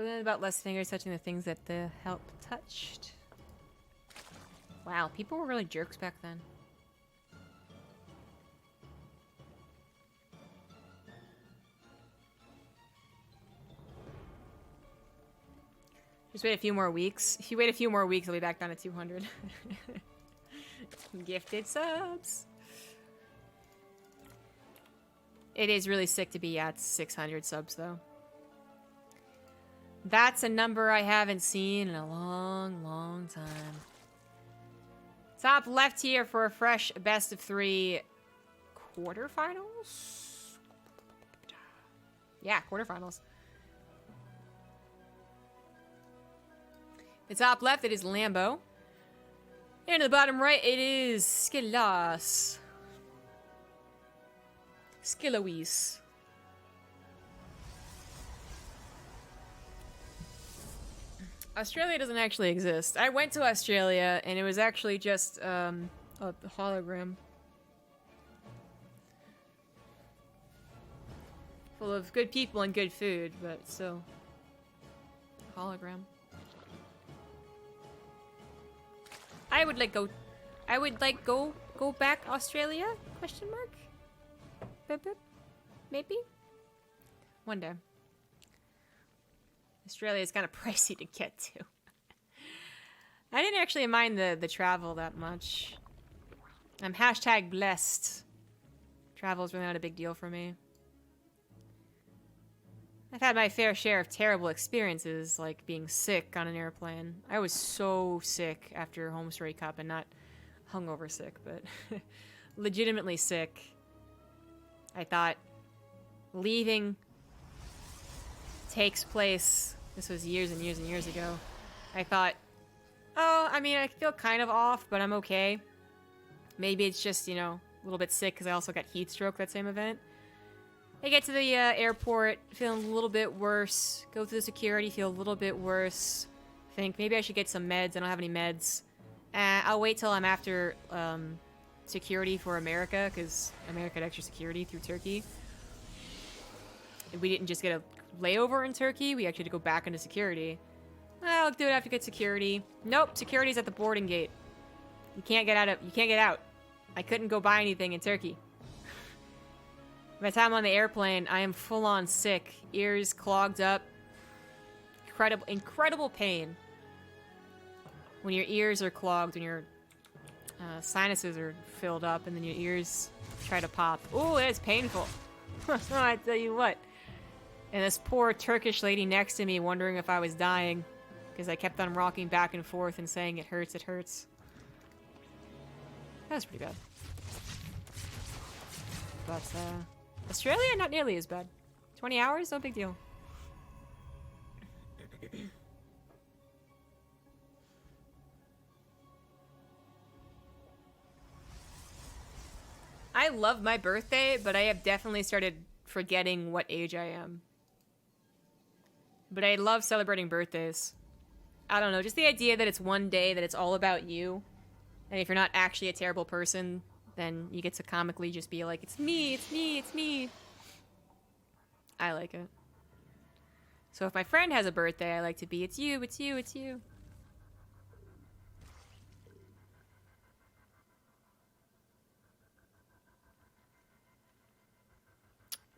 Wasn't it about less fingers touching the things that the help touched? Wow, people were really jerks back then. Just wait a few more weeks. If you wait a few more weeks, I'll be back down to 200. Gifted subs. It is really sick to be at 600 subs, though. That's a number I haven't seen in a long, long time. Top left here for a fresh best of 3 quarterfinals? Yeah, quarterfinals. The top left, it is Lambo. And to the bottom right, it is SkillouS. SkillouS. Australia doesn't actually exist. I went to Australia, and it was actually just a hologram. Full of good people and good food, but still. Hologram. I would like go back Australia? Question mark? Bip, bip. Maybe? One day. Australia is kind of pricey to get to. I didn't actually mind the travel that much. I'm hashtag blessed. Travel's really not a big deal for me. I've had my fair share of terrible experiences, like being sick on an airplane. I was so sick after Home Story Cup, and not hungover sick, but legitimately sick. I thought leaving takes place. This was years and years and years ago. I thought, oh, I mean, I feel kind of off, but I'm okay. Maybe it's just, you know, a little bit sick because I also got heat stroke that same event. I get to the airport, feeling a little bit worse. Go through the security, feel a little bit worse. Think maybe I should get some meds. I don't have any meds. I'll wait till I'm after security for America, because America had extra security through Turkey. We didn't just get a layover in Turkey, we actually had to go back into security. I'll do it after I get security. Nope, security's at the boarding gate. You can't get out. I couldn't go buy anything in Turkey. By the time I'm on the airplane, I am full-on sick. Ears clogged up. Incredible pain. When your ears are clogged, when your sinuses are filled up, and then your ears try to pop. Ooh, it's painful. I tell you what. And this poor Turkish lady next to me wondering if I was dying, because I kept on rocking back and forth and saying it hurts, it hurts. That was pretty bad. But, Australia, not nearly as bad. 20 hours, no big deal. I love my birthday, but I have definitely started forgetting what age I am. But I love celebrating birthdays. I don't know, just the idea that it's one day, that it's all about you. And if you're not actually a terrible person, then you get to comically just be like, it's me, it's me, it's me. I like it. So if my friend has a birthday, I like to be, it's you, it's you, it's you.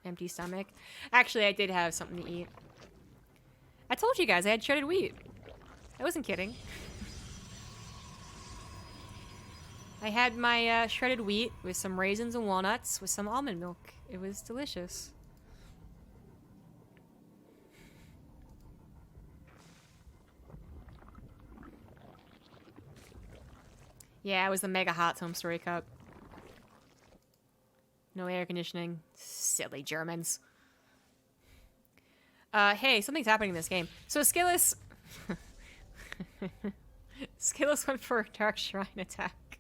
Empty stomach. Actually, I did have something to eat. I told you guys I had shredded wheat. I wasn't kidding. I had my shredded wheat with some raisins and walnuts with some almond milk. It was delicious. Yeah, it was the mega hot Home Story Cup. No air conditioning. Silly Germans. Hey, something's happening in this game. So SkillouS... SkillouS went for a Dark Shrine attack.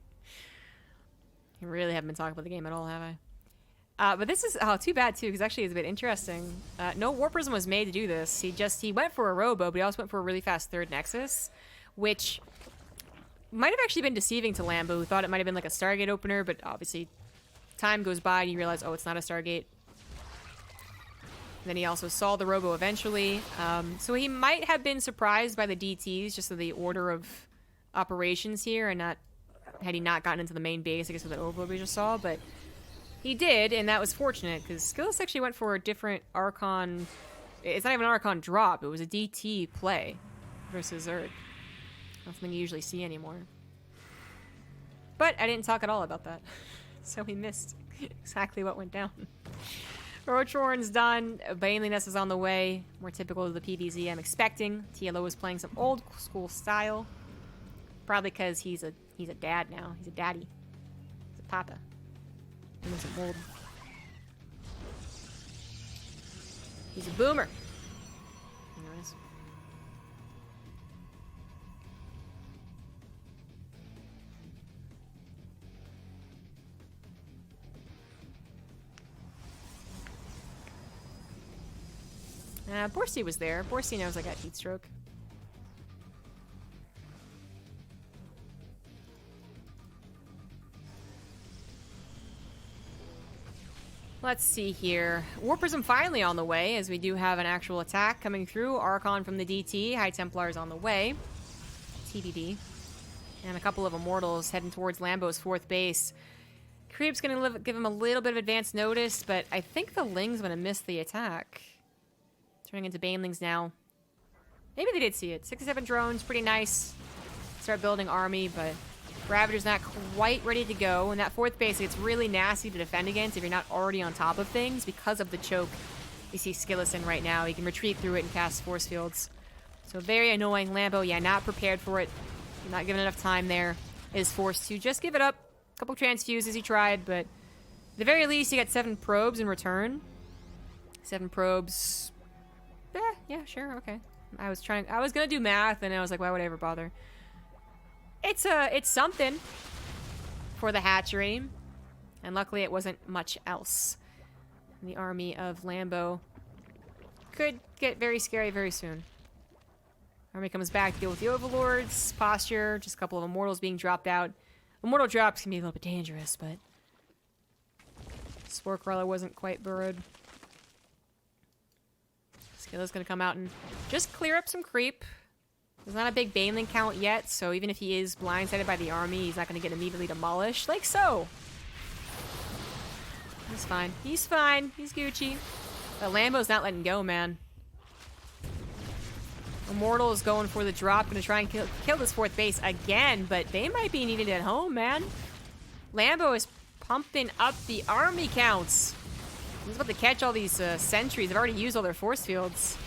I really haven't been talking about the game at all, have I? But this is... Oh, too bad, too, because actually it's a bit interesting. No Warp Prism was made to do this. He went for a Robo, but he also went for a really fast third Nexus, which might have actually been deceiving to Lambo, who thought it might have been like a Stargate opener, but obviously time goes by and you realize, oh, it's not a Stargate. Then he also saw the robo eventually. So he might have been surprised by the DTs, just of the order of operations here, and not had he not gotten into the main base, I guess, with the overload we just saw. But he did, and that was fortunate, because SkillouS actually went for a different Archon. It's not even an Archon drop, it was a DT play versus Zerg. Not something you usually see anymore. But I didn't talk at all about that. So we missed exactly what went down. Roachorn's done. Baneliness is on the way. More typical of the PvZ I'm expecting. TLO is playing some old school style. Probably because he's a dad now. He's a daddy. He's a papa. And he's a mold. He's a boomer. Anyways. Borsey was there. Borsey knows I got heat stroke. Let's see here. War Prism finally on the way, as we do have an actual attack coming through. Archon from the DT. High Templars on the way. TBD. And a couple of Immortals heading towards Lambo's 4th base. Creep's going to give him a little bit of advance notice, but I think the Ling's going to miss the attack. Turning into Banelings now. Maybe they did see it. 67 drones, pretty nice. Start building army, but Ravager's not quite ready to go. And that 4th base, it's really nasty to defend against if you're not already on top of things because of the choke you see SkillouS in right now. He can retreat through it and cast force fields. So very annoying. Lambo, yeah, not prepared for it. Not given enough time there. Is forced to just give it up. A couple transfuses he tried, but at the very least he got 7 probes in return. 7 probes. Yeah, sure, okay. I was gonna do math, and I was like, why would I ever bother? It's something for the hatchery, and luckily it wasn't much else. And the army of Lambo could get very scary very soon. Army comes back to deal with the overlords. Posture, just a couple of immortals being dropped out. Immortal drops can be a little bit dangerous, but Spore Crawler wasn't quite burrowed. SkillouS gonna come out and just clear up some creep. There's not a big Baneling count yet, so even if he is blindsided by the army, he's not gonna get immediately demolished, like so. He's fine. He's fine. He's Gucci. But Lambo's not letting go, man. Immortal is going for the drop, gonna try and kill this 4th base again, but they might be needed at home, man. Lambo is pumping up the army counts. He's about to catch all these sentries. They've already used all their force fields.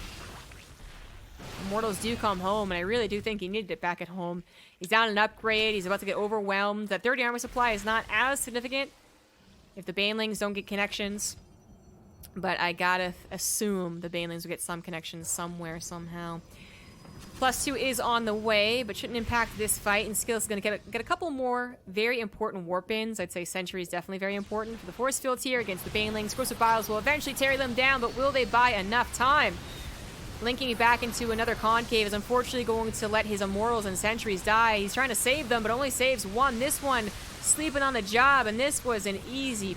Immortals do come home, and I really do think he needed it back at home. He's down an upgrade. He's about to get overwhelmed. That 30 armor supply is not as significant if the Banelings don't get connections. But I gotta assume the Banelings will get some connections somewhere, somehow. +2 is on the way, but shouldn't impact this fight. And SkillouS is going to get a couple more very important warp-ins. I'd say Sentry is definitely very important for the force fields here against the Banelings. Corrosive Biles will eventually tear them down, but will they buy enough time? Linking back into another concave is unfortunately going to let his Immortals and Sentries die. He's trying to save them, but only saves one. This one sleeping on the job, and this was an easy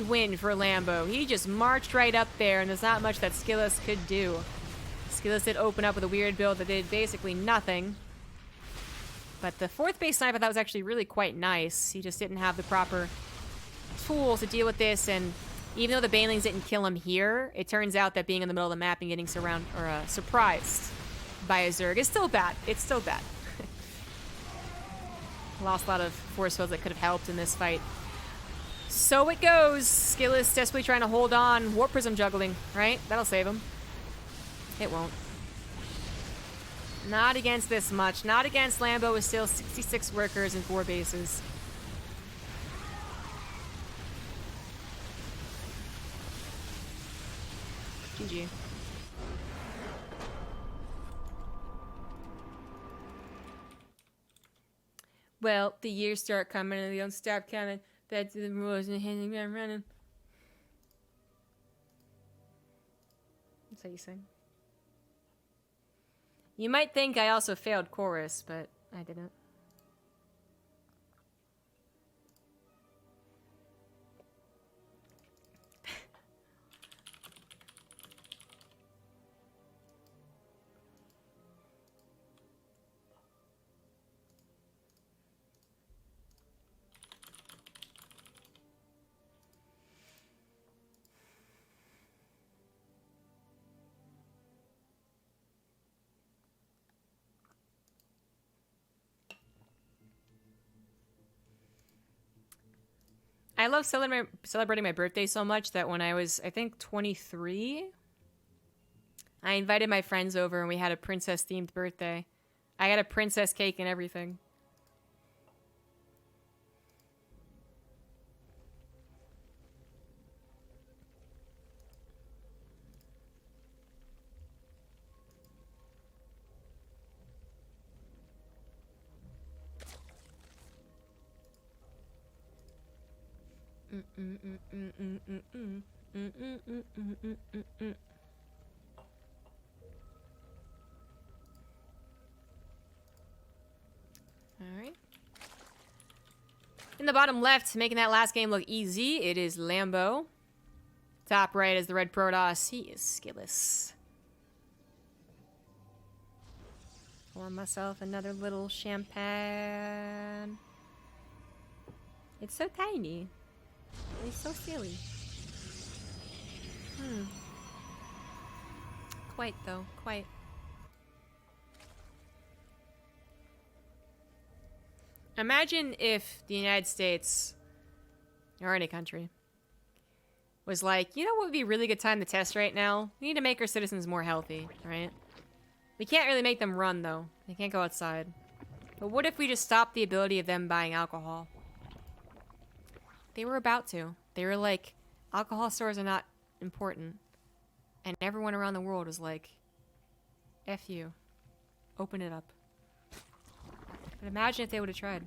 win for Lambo. He just marched right up there, and there's not much that SkillouS could do. SkillouS did open up with a weird build that did basically nothing. But the 4th base snipe I thought was actually really quite nice. He just didn't have the proper tools to deal with this, and even though the Banelings didn't kill him here, it turns out that being in the middle of the map and getting surprised by a Zerg is still bad. It's still bad. Lost a lot of force fields that could have helped in this fight. So it goes. SkillouS desperately trying to hold on. Warp Prism juggling, right? That'll save him. It won't. Not against this much. Not against Lambo with still 66 workers and 4 bases. GG. Well, the years start coming and they don't stop coming. Back to the rules and hitting the ground running. That's how you sing. You might think I also failed chorus, but I didn't. I love celebrating my birthday so much that when I was, I think, 23, I invited my friends over and we had a princess-themed birthday. I got a princess cake and everything. Alright. In the bottom left, making that last game look easy, it is Lambo. Top right is the red Protoss. He is SkillouS. Pour myself another little champagne. It's so tiny. It's so silly. Quite, though. Quite. Imagine if the United States, or any country, was like, you know what would be a really good time to test right now? We need to make our citizens more healthy, right? We can't really make them run, though. They can't go outside. But what if we just stopped the ability of them buying alcohol? They were about to. They were like, alcohol stores are not important. And everyone around the world was like, F you. Open it up. But imagine if they would have tried.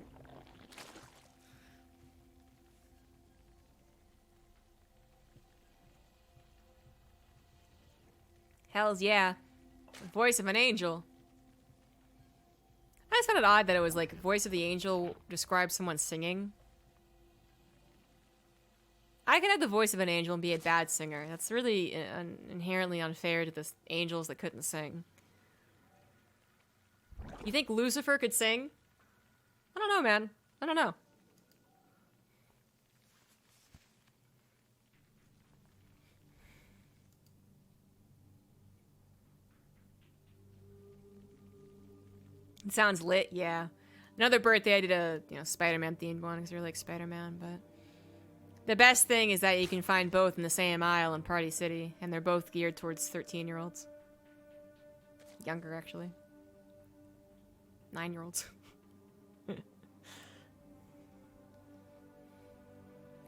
Hells yeah. The voice of an angel. I just found it odd that it was like, voice of the angel describes someone singing. I could have the voice of an angel and be a bad singer. That's really inherently unfair to the angels that couldn't sing. You think Lucifer could sing? I don't know, man. I don't know. It sounds lit, yeah. Another birthday I did a, Spider-Man themed one because I really like Spider-Man, but the best thing is that you can find both in the same aisle in Party City, and they're both geared towards 13-year-olds. Younger, actually. 9-year-olds.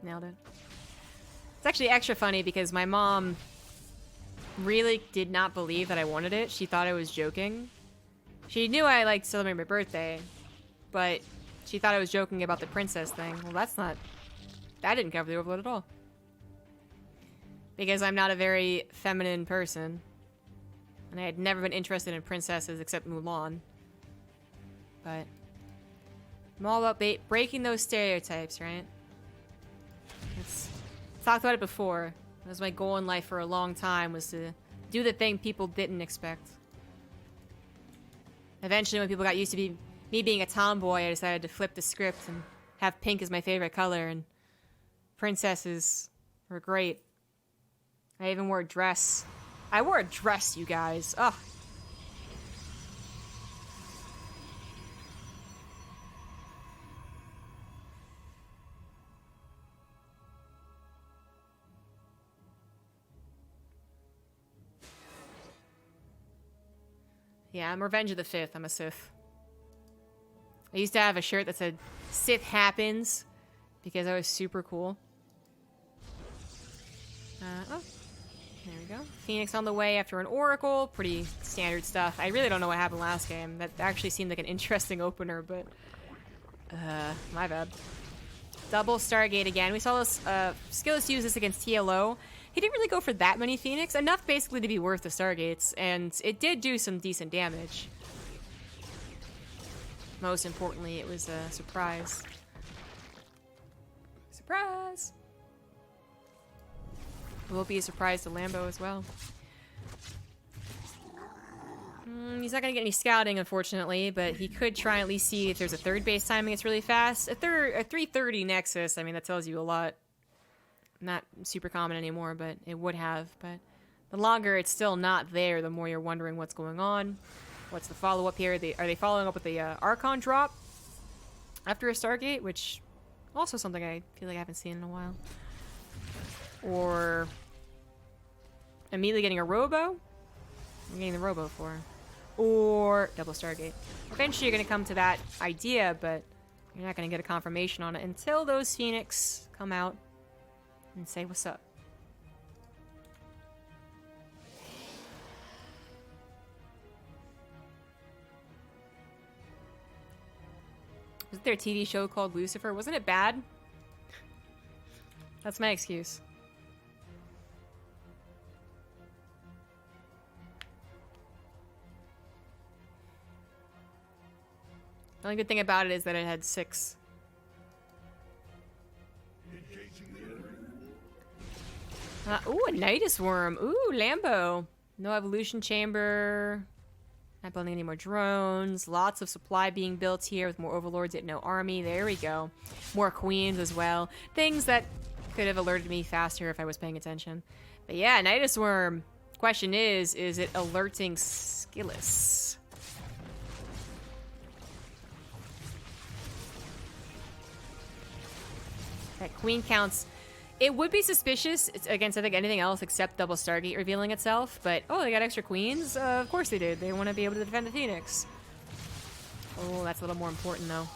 Nailed it. It's actually extra funny because my mom really did not believe that I wanted it. She thought I was joking. She knew I liked to celebrate my birthday, but she thought I was joking about the princess thing. Well, that's not... That didn't cover the overload at all. Because I'm not a very feminine person. And I had never been interested in princesses except Mulan. But I'm all about breaking those stereotypes, right? Talked about it before. That was my goal in life for a long time, was to do the thing people didn't expect. Eventually, when people got used to me being a tomboy, I decided to flip the script and have pink as my favorite color, and princesses were great. I even wore a dress. I wore a dress, you guys. Ugh. Yeah, I'm Revenge of the Fifth. I'm a Sith. I used to have a shirt that said, Sith happens, because I was super cool. Oh, there we go. Phoenix on the way after an Oracle. Pretty standard stuff. I really don't know what happened last game. That actually seemed like an interesting opener, but... my bad. Double Stargate again. We saw this, SkillouS use this against TLO. He didn't really go for that many Phoenix. Enough basically to be worth the Stargates, and it did do some decent damage. Most importantly, it was a surprise. Surprise! It will be a surprise to Lambo as well. He's not going to get any scouting, unfortunately, but he could try and at least see if there's a third base timing it's really fast. A 330 Nexus, I mean, that tells you a lot. Not super common anymore, but it would have. But the longer it's still not there, the more you're wondering what's going on. What's the follow-up here? Are they following up with the Archon drop after a Stargate, which Also something I feel like I haven't seen in a while. Or immediately getting a robo? I'm getting the robo for. Or double Stargate. Eventually you're going to come to that idea, but you're not going to get a confirmation on it until those Phoenix come out and say what's up. Wasn't there a TV show called Lucifer? Wasn't it bad? That's my excuse. The only good thing about it is that it had 6. Ooh, a Nidus Worm. Ooh, Lambo. No evolution chamber. Not building any more drones. Lots of supply being built here with more overlords yet no army. There we go. More queens as well. Things that could have alerted me faster if I was paying attention. But yeah, Nidus Worm. Question is it alerting SkillouS? That queen counts. It would be suspicious against, I think, anything else except double Stargate revealing itself, but oh, they got extra queens? Of course they did. They want to be able to defend the Phoenix. Oh, that's a little more important, though.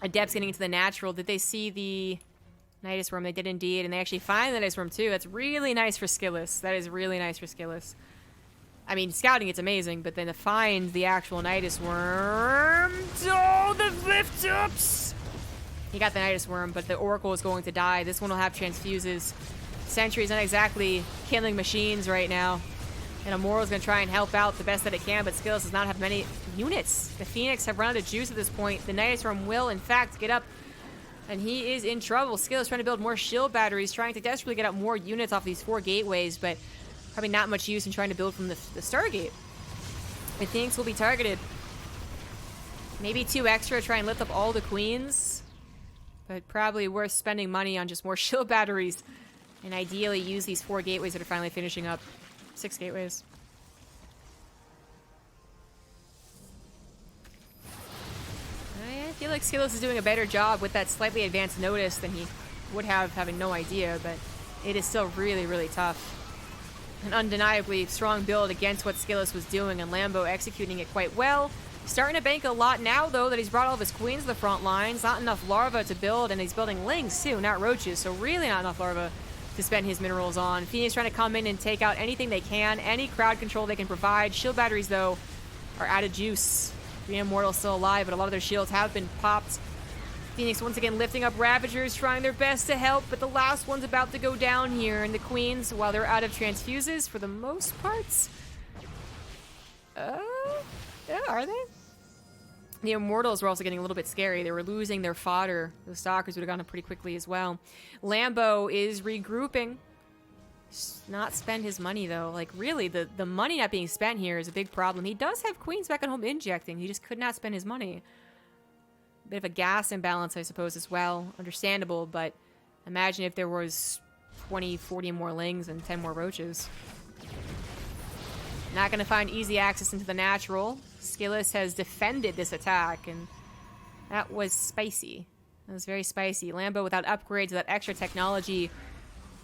Adepts getting into the natural. Did they see the Nidus Worm? They did indeed, and they actually find the Nidus Worm, too. That's really nice for SkillouS. That is really nice for SkillouS. I mean, scouting, it's amazing, but then to find the actual Nidus Worm... Oh, the lift-ups! He got the Nidus Worm, but the Oracle is going to die. This one will have transfuses. Sentry's not exactly killing machines right now. And Amoro's going to try and help out the best that it can, but SkillouS does not have many units. The Phoenix have run out of juice at this point. The Nidus Worm will, in fact, get up, and he is in trouble. SkillouS trying to build more shield batteries, trying to desperately get up more units off these 4 gateways, but probably not much use in trying to build from the Stargate. The Phoenix will be targeted. Maybe 2 extra, try and lift up all the queens. But probably worth spending money on just more shield batteries. And ideally use these 4 gateways that are finally finishing up. 6 gateways. I feel like SkillouS is doing a better job with that slightly advanced notice than he would have, having no idea. But it is still really, really tough. An undeniably strong build against what SkillouS was doing. And Lambo executing it quite well. Starting to bank a lot now, though, that he's brought all of his queens to the front lines. Not enough larvae to build, and he's building lings, too, not roaches. So really not enough larvae to spend his minerals on. Phoenix trying to come in and take out anything they can. Any crowd control they can provide. Shield batteries, though, are out of juice. 3 Immortals still alive, but a lot of their shields have been popped. Phoenix once again lifting up Ravagers, trying their best to help, but the last one's about to go down here. And the queens, while they're out of transfuses, for the most parts... yeah, are they? The Immortals were also getting a little bit scary. They were losing their fodder. The Stalkers would have gone up pretty quickly as well. Lambo is regrouping. Not spend his money, though. Like, really, the money not being spent here is a big problem. He does have queens back at home injecting. He just could not spend his money. Bit of a gas imbalance, I suppose, as well. Understandable, but imagine if there was 20, 40 more lings and 10 more roaches. Not going to find easy access into the natural. SkillouS has defended this attack, and that was spicy. That was very spicy. Lambo without upgrades, without extra technology.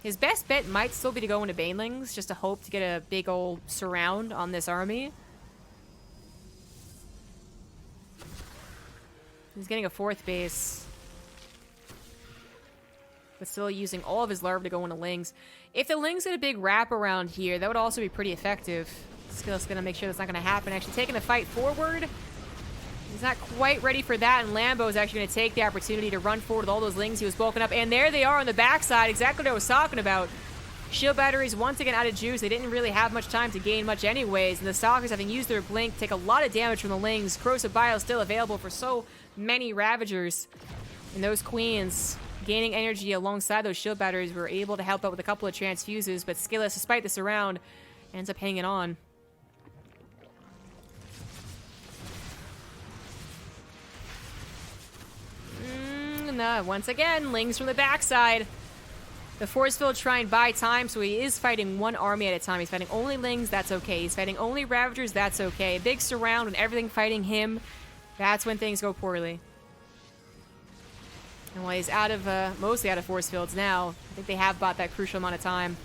His best bet might still be to go into Banelings, just to hope to get a big old surround on this army. He's getting a 4th base. But still using all of his larvae to go into lings. If the lings get a big wrap around here, that would also be pretty effective. SkillouS going to make sure that's not going to happen. Actually taking the fight forward. He's not quite ready for that, and Lambo is actually going to take the opportunity to run forward with all those lings he was bulking up. And there they are on the backside, exactly what I was talking about. Shield batteries once again out of juice. They didn't really have much time to gain much anyways, and the Stalkers, having used their blink, take a lot of damage from the lings. Corrosive Bile still available for so many Ravagers. And those queens gaining energy alongside those shield batteries were able to help out with a couple of transfuses, but SkillouS, despite the surround, ends up hanging on. No, once again, lings from the backside. The force field try and buy time, so he is fighting 1 army at a time. He's fighting only lings, that's okay. He's fighting only Ravagers, that's okay. A big surround and everything fighting him, that's when things go poorly. And while he's out of, mostly out of force fields now, I think they have bought that crucial amount of time.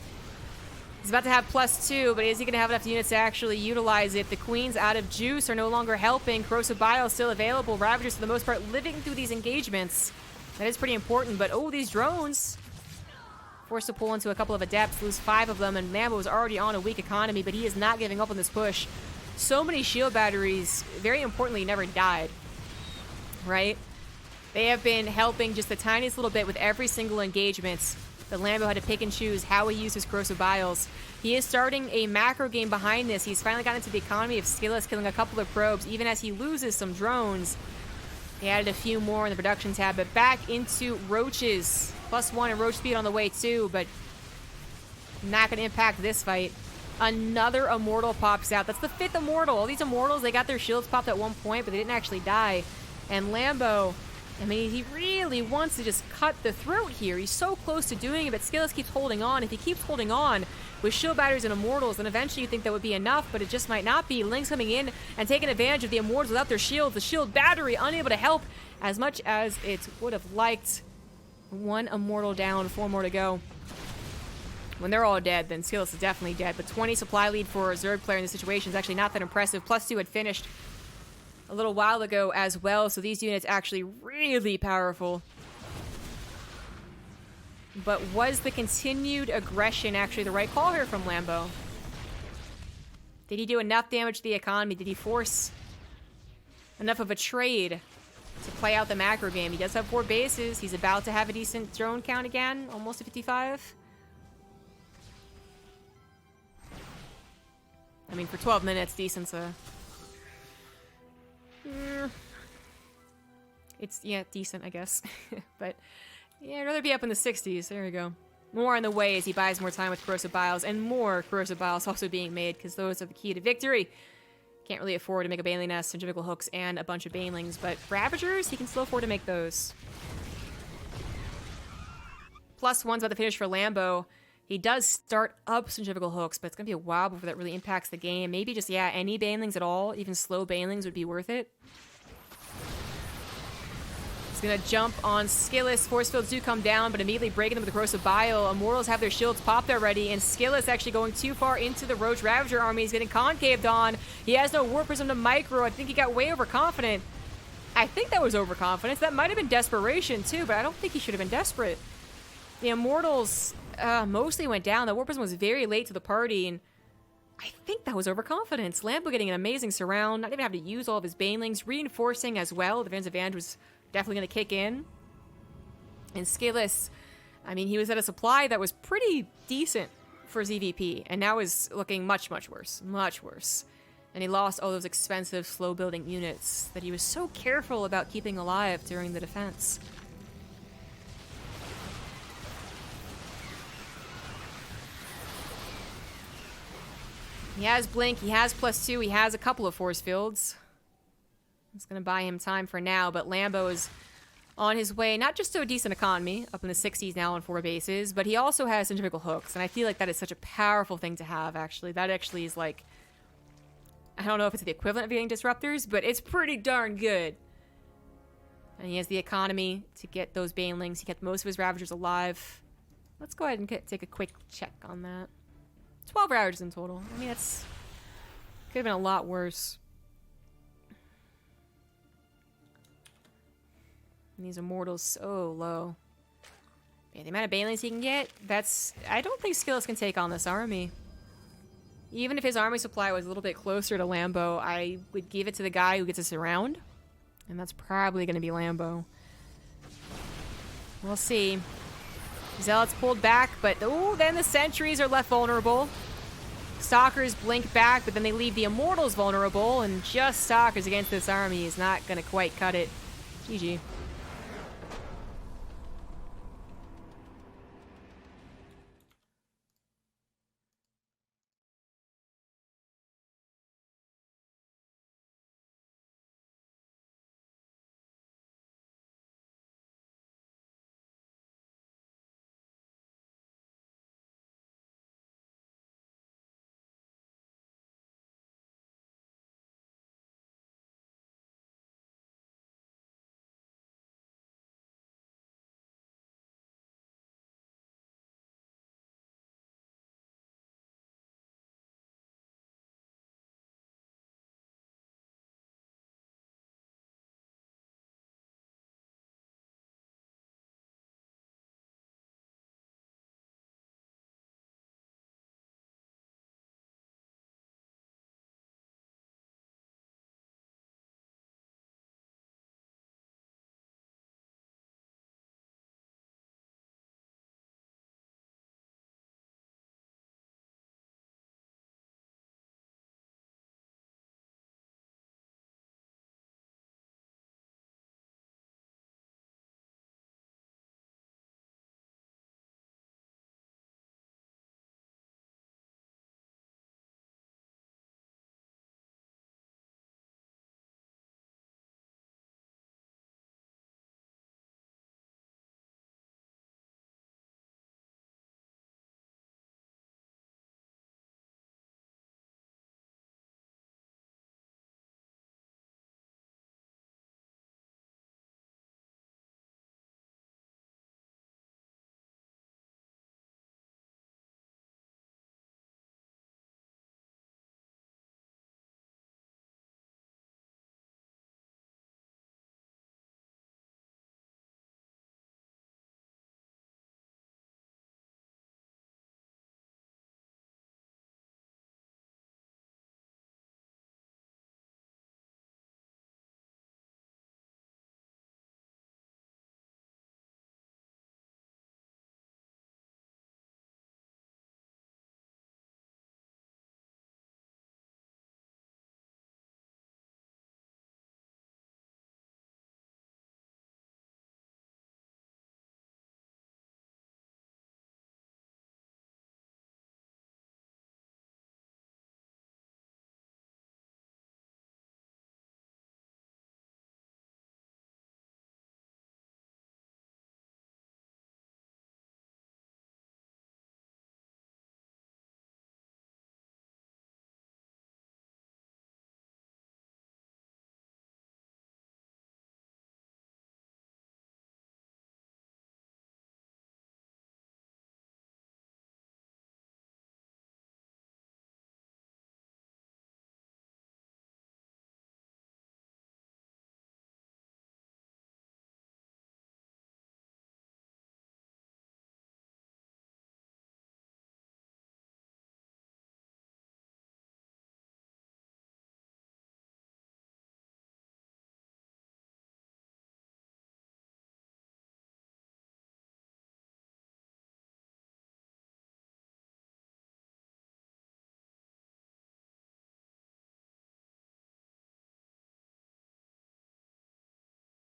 He's about to have +2, but is he going to have enough units to actually utilize it? The Queens out of juice are no longer helping. Corrosive Bile is still available. Ravagers, for the most part, living through these engagements. That is pretty important, but oh, these drones. Forced to pull into a couple of adepts, lose 5 of them, and Lambo is already on a weak economy, but he is not giving up on this push. So many shield batteries, very importantly, never died, right? They have been helping just the tiniest little bit with every single engagement. But Lambo had to pick and choose how he used his Corrosive Biles. He is starting a macro game behind this. He's finally gotten into the economy of SkillouS, killing a couple of probes, even as he loses some drones. He added a few more in the production tab, but back into roaches. +1 and roach speed on the way too, but not going to impact this fight. Another immortal pops out. That's the 5th immortal. All these immortals, they got their shields popped at one point, but they didn't actually die. And Lambo, I mean, he really wants to just cut the throat here. He's so close to doing it, but SkillouS keeps holding on. If he keeps holding on with shield batteries and immortals, then eventually you think that would be enough, but it just might not be. Link's coming in and taking advantage of the immortals without their shields. The shield battery unable to help as much as it would have liked. 1 immortal down, 4 more to go. When they're all dead, then SkillouS is definitely dead, but 20 supply lead for a Zerg player in this situation is actually not that impressive. +2 had finished a little while ago as well, so these units actually really powerful. But was the continued aggression actually the right call here from Lambo? Did he do enough damage to the economy? Did he force enough of a trade to play out the macro game? He does have 4 bases. He's about to have a decent drone count again, almost to 55. I mean, for 12 minutes, decent's a... It's, yeah, decent, I guess. But, yeah, I'd rather be up in the 60s. There we go. More on the way as he buys more time with Corrosive Biles, and more Corrosive Biles also being made, because those are the key to victory. Can't really afford to make a Baneling Nest, centrifugal hooks, and a bunch of Banelings, but Ravagers, he can still afford to make those. +1's about to finish for Lambo. He does start up centrifugal hooks, but it's going to be a while before that really impacts the game. Maybe just, yeah, any Banelings at all, even slow Banelings would be worth it. He's going to jump on SkillouS. Force fields do come down, but immediately breaking them with the Corrosive Bile. Immortals have their shields popped already, and SkillouS actually going too far into the Roach Ravager army. He's getting concaved on. He has no Warp Prism to micro. I think he got way overconfident. I think that was overconfidence. That might have been desperation too, but I don't think he should have been desperate. The Immortals mostly went down. The Warp Prism was very late to the party, and I think that was overconfidence. Lambo getting an amazing surround, not even having to use all of his Banelings, reinforcing as well. The Van's Advantage was definitely going to kick in. And SkillouS, I mean, he was at a supply that was pretty decent for ZVP, and now is looking much, much worse. Much worse. And he lost all those expensive, slow-building units that he was so careful about keeping alive during the defense. He has Blink, he has +2, he has a couple of force fields. It's going to buy him time for now, but Lambo is on his way, not just to a decent economy, up in the 60s now on 4 bases, but he also has centrifugal hooks, and I feel like that is such a powerful thing to have, actually. That actually is like, I don't know if it's the equivalent of getting disruptors, but it's pretty darn good. And he has the economy to get those Banelings. He kept most of his Ravagers alive. Let's go ahead and take a quick check on that. 12 Ravagers in total. I mean, that's could have been a lot worse. And these Immortals so low. Yeah, the amount of Banelings he can get, that's... I don't think SkillouS can take on this army. Even if his army supply was a little bit closer to Lambo, I would give it to the guy who gets us around. And that's probably going to be Lambo. We'll see. Zealots pulled back, but oh, then the sentries are left vulnerable. Stalkers blink back, but then they leave the Immortals vulnerable, and just Stalkers against this army is not going to quite cut it. GG.